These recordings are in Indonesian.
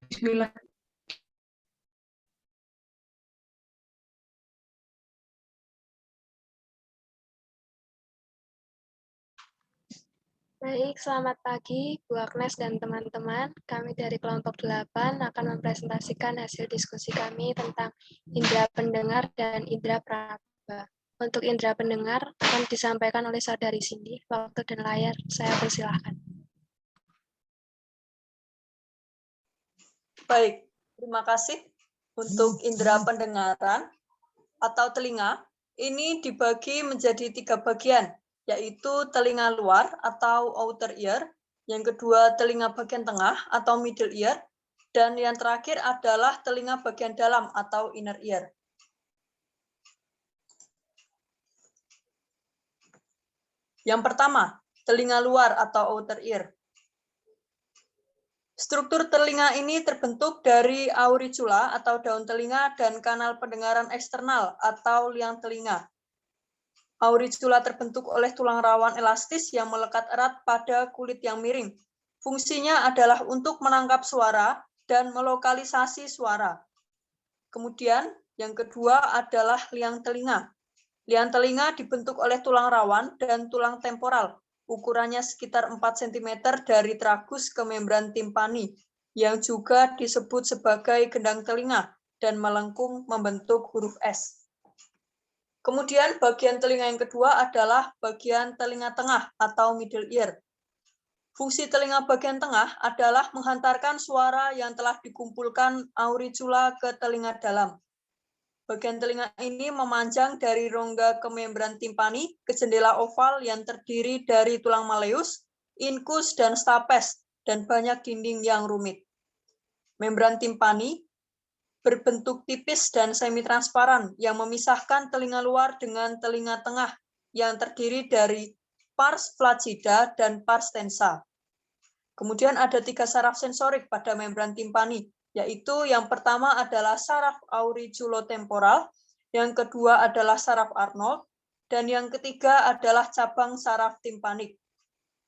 Bismillah. Baik, selamat pagi Bu Agnes dan teman-teman. Kami dari kelompok 8 akan mempresentasikan hasil diskusi kami tentang indera pendengar dan indera peraba. Untuk indera pendengar akan disampaikan oleh Saudari Cindy. Waktu dan layar saya persilahkan. Baik, terima kasih. Untuk indera pendengaran atau telinga, ini dibagi menjadi 3 bagian, yaitu telinga luar atau outer ear, yang kedua telinga bagian tengah atau middle ear, dan yang terakhir adalah telinga bagian dalam atau inner ear. Yang pertama, telinga luar atau outer ear. Struktur telinga ini terbentuk dari auricula atau daun telinga dan kanal pendengaran eksternal atau liang telinga. Auricula terbentuk oleh tulang rawan elastis yang melekat erat pada kulit yang miring. Fungsinya adalah untuk menangkap suara dan melokalisasi suara. Kemudian, yang kedua adalah liang telinga. Liang telinga dibentuk oleh tulang rawan dan tulang temporal. Ukurannya sekitar 4 cm dari tragus ke membran timpani, yang juga disebut sebagai gendang telinga dan melengkung membentuk huruf S. Kemudian bagian telinga yang kedua adalah bagian telinga tengah atau middle ear. Fungsi telinga bagian tengah adalah menghantarkan suara yang telah dikumpulkan auricula ke telinga dalam. Bagian telinga ini memanjang dari rongga ke membran timpani ke jendela oval yang terdiri dari tulang malleus, incus, dan stapes, dan banyak dinding yang rumit. Membran timpani berbentuk tipis dan semi-transparan yang memisahkan telinga luar dengan telinga tengah yang terdiri dari pars flaccida dan pars tensa. Kemudian ada 3 saraf sensorik pada membran timpani, yaitu yang pertama adalah saraf auriculotemporal, yang kedua adalah saraf Arnold, dan yang ketiga adalah cabang saraf timpanik.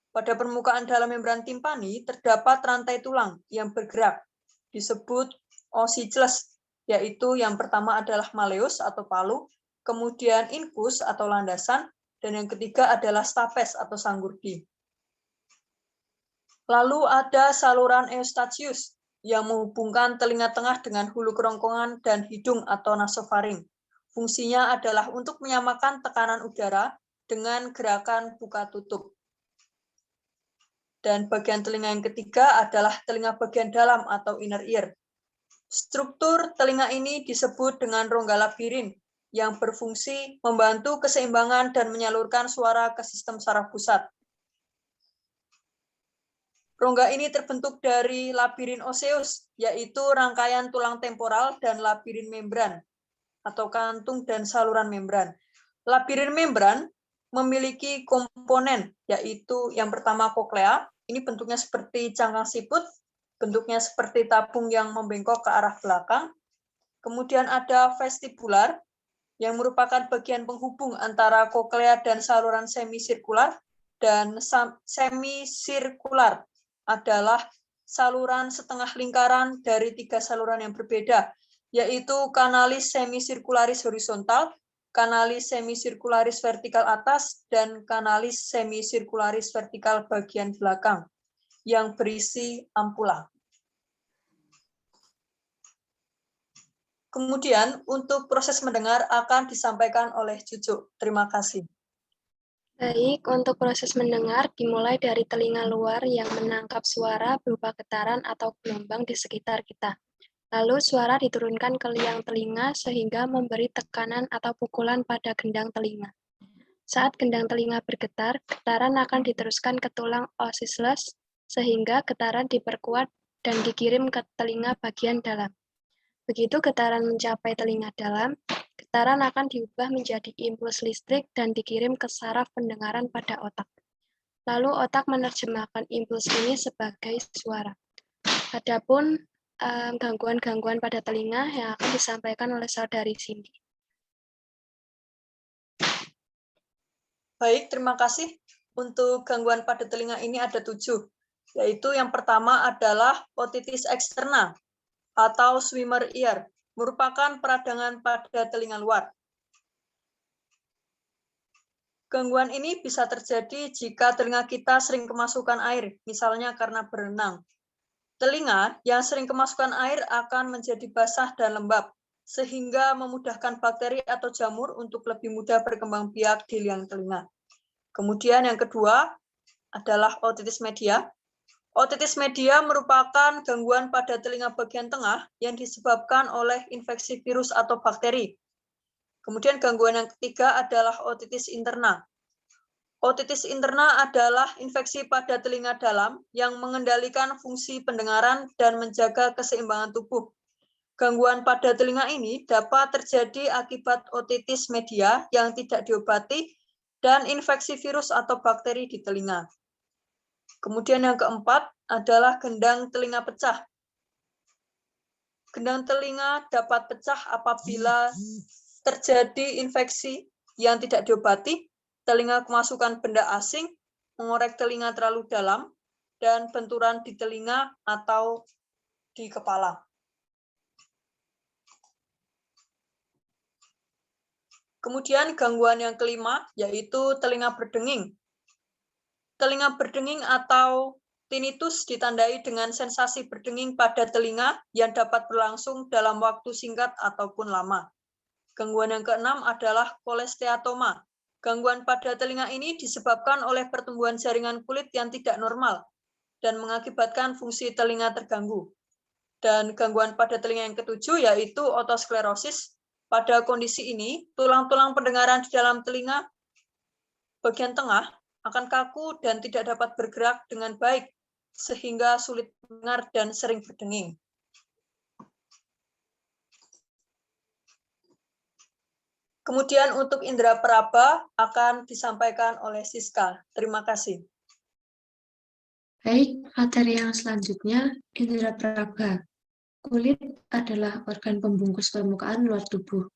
Pada permukaan dalam membran timpani terdapat rantai tulang yang bergerak, disebut ossicles, yaitu yang pertama adalah malleus atau palu, kemudian incus atau landasan, dan yang ketiga adalah stapes atau sanggurdi. Lalu ada saluran eustachius yang menghubungkan telinga tengah dengan hulu kerongkongan dan hidung atau nasofaring. Fungsinya adalah untuk menyamakan tekanan udara dengan gerakan buka tutup. Dan bagian telinga yang ketiga adalah telinga bagian dalam atau inner ear. Struktur telinga ini disebut dengan rongga labirin yang berfungsi membantu keseimbangan dan menyalurkan suara ke sistem saraf pusat. Rongga ini terbentuk dari labirin osseus, yaitu rangkaian tulang temporal dan labirin membran, atau kantung dan saluran membran. Labirin membran memiliki komponen, yaitu yang pertama koklea, ini bentuknya seperti cangkang siput, bentuknya seperti tabung yang membengkok ke arah belakang. Kemudian ada vestibular, yang merupakan bagian penghubung antara koklea dan saluran semisirkular, dan semisirkular adalah saluran setengah lingkaran dari 3 saluran yang berbeda, yaitu kanalis semisirkularis horizontal, kanalis semisirkularis vertikal atas, dan kanalis semisirkularis vertikal bagian belakang yang berisi ampula. Kemudian untuk proses mendengar akan disampaikan oleh Cucu. Terima kasih. Baik, untuk proses mendengar dimulai dari telinga luar yang menangkap suara berupa getaran atau gelombang di sekitar kita. Lalu suara diturunkan ke liang telinga sehingga memberi tekanan atau pukulan pada gendang telinga. Saat gendang telinga bergetar, getaran akan diteruskan ke tulang ossicles sehingga getaran diperkuat dan dikirim ke telinga bagian dalam. Begitu getaran mencapai telinga dalam, getaran akan diubah menjadi impuls listrik dan dikirim ke saraf pendengaran pada otak. Lalu otak menerjemahkan impuls ini sebagai suara. Adapun gangguan-gangguan pada telinga yang akan disampaikan oleh Saudari Cindy. Baik, terima kasih. Untuk gangguan pada telinga ini ada 7, yaitu yang pertama adalah otitis eksterna, atau swimmer ear, merupakan peradangan pada telinga luar. Gangguan ini bisa terjadi jika telinga kita sering kemasukan air, misalnya karena berenang. Telinga yang sering kemasukan air akan menjadi basah dan lembab, sehingga memudahkan bakteri atau jamur untuk lebih mudah berkembang biak di liang telinga. Kemudian yang kedua adalah otitis media. Otitis media merupakan gangguan pada telinga bagian tengah yang disebabkan oleh infeksi virus atau bakteri. Kemudian gangguan yang ketiga adalah otitis interna. Otitis interna adalah infeksi pada telinga dalam yang mengendalikan fungsi pendengaran dan menjaga keseimbangan tubuh. Gangguan pada telinga ini dapat terjadi akibat otitis media yang tidak diobati dan infeksi virus atau bakteri di telinga. Kemudian yang keempat adalah gendang telinga pecah. Gendang telinga dapat pecah apabila terjadi infeksi yang tidak diobati, telinga kemasukan benda asing, mengorek telinga terlalu dalam, dan benturan di telinga atau di kepala. Kemudian gangguan yang kelima yaitu telinga berdenging. Telinga berdenging atau tinnitus ditandai dengan sensasi berdenging pada telinga yang dapat berlangsung dalam waktu singkat ataupun lama. Gangguan yang keenam adalah kolesteatoma. Gangguan pada telinga ini disebabkan oleh pertumbuhan jaringan kulit yang tidak normal dan mengakibatkan fungsi telinga terganggu. Dan gangguan pada telinga yang ketujuh yaitu otosklerosis. Pada kondisi ini, tulang-tulang pendengaran di dalam telinga bagian tengah akan kaku dan tidak dapat bergerak dengan baik, sehingga sulit mendengar dan sering berdenging. Kemudian untuk indera peraba akan disampaikan oleh Siska. Terima kasih. Baik, materi yang selanjutnya, indera peraba. Kulit adalah organ pembungkus permukaan luar tubuh.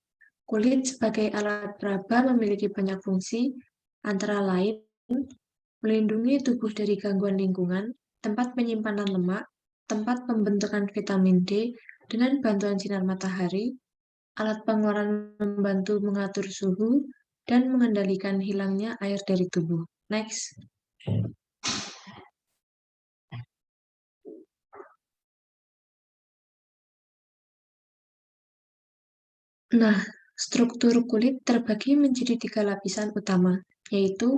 Kulit sebagai alat peraba memiliki banyak fungsi, antara lain melindungi tubuh dari gangguan lingkungan, tempat penyimpanan lemak, tempat pembentukan vitamin D dengan bantuan sinar matahari, alat pengeluaran membantu mengatur suhu, dan mengendalikan hilangnya air dari tubuh. Next. Nah, struktur kulit terbagi menjadi 3 lapisan utama, yaitu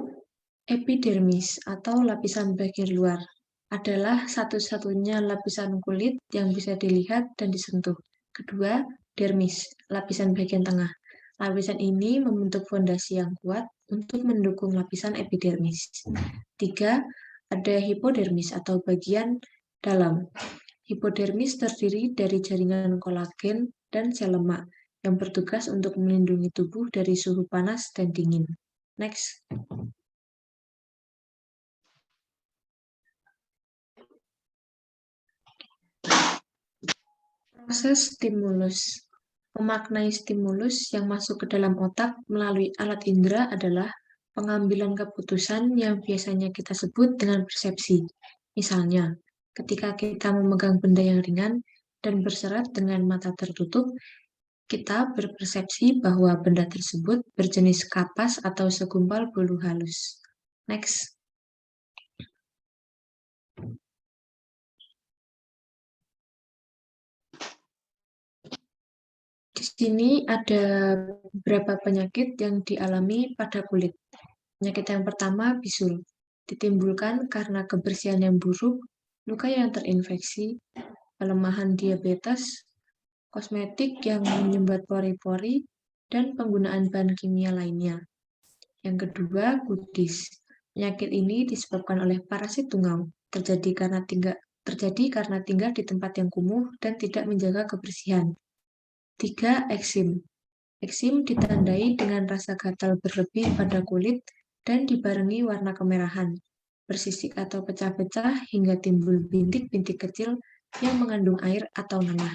epidermis atau lapisan bagian luar. Adalah satu-satunya lapisan kulit yang bisa dilihat dan disentuh. Kedua, dermis, lapisan bagian tengah. Lapisan ini membentuk fondasi yang kuat untuk mendukung lapisan epidermis. 3, ada hipodermis atau bagian dalam. Hipodermis terdiri dari jaringan kolagen dan sel lemak yang bertugas untuk melindungi tubuh dari suhu panas dan dingin. Next. Proses stimulus. Memaknai stimulus yang masuk ke dalam otak melalui alat indera adalah pengambilan keputusan yang biasanya kita sebut dengan persepsi. Misalnya, ketika kita memegang benda yang ringan dan berserat dengan mata tertutup, kita berpersepsi bahwa benda tersebut berjenis kapas atau segumpal bulu halus. Next. Di sini ada beberapa penyakit yang dialami pada kulit. Penyakit yang pertama, bisul. Ditimbulkan karena kebersihan yang buruk, luka yang terinfeksi, pelemahan diabetes, kosmetik yang menyumbat pori-pori, dan penggunaan bahan kimia lainnya. Yang kedua, kudis. Penyakit ini disebabkan oleh parasit tungau, terjadi karena tinggal di tempat yang kumuh dan tidak menjaga kebersihan. 3. Eksim. Eksim ditandai dengan rasa gatal berlebih pada kulit dan dibarengi warna kemerahan, bersisik atau pecah-pecah hingga timbul bintik-bintik kecil yang mengandung air atau nanah.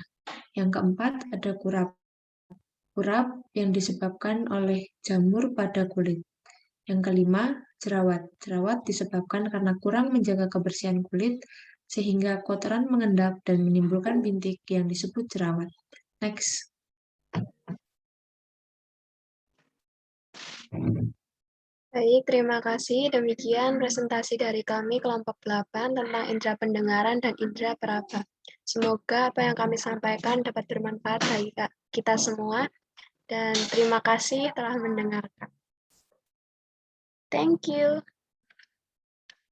Yang keempat, ada kurap. Kurap yang disebabkan oleh jamur pada kulit. Yang kelima, jerawat. Jerawat disebabkan karena kurang menjaga kebersihan kulit sehingga kotoran mengendap dan menimbulkan bintik yang disebut jerawat. Next. Baik, terima kasih. Demikian presentasi dari kami kelompok 8 tentang indera pendengaran dan indera peraba. Semoga apa yang kami sampaikan dapat bermanfaat bagi kita semua. Dan terima kasih telah mendengarkan. Thank you.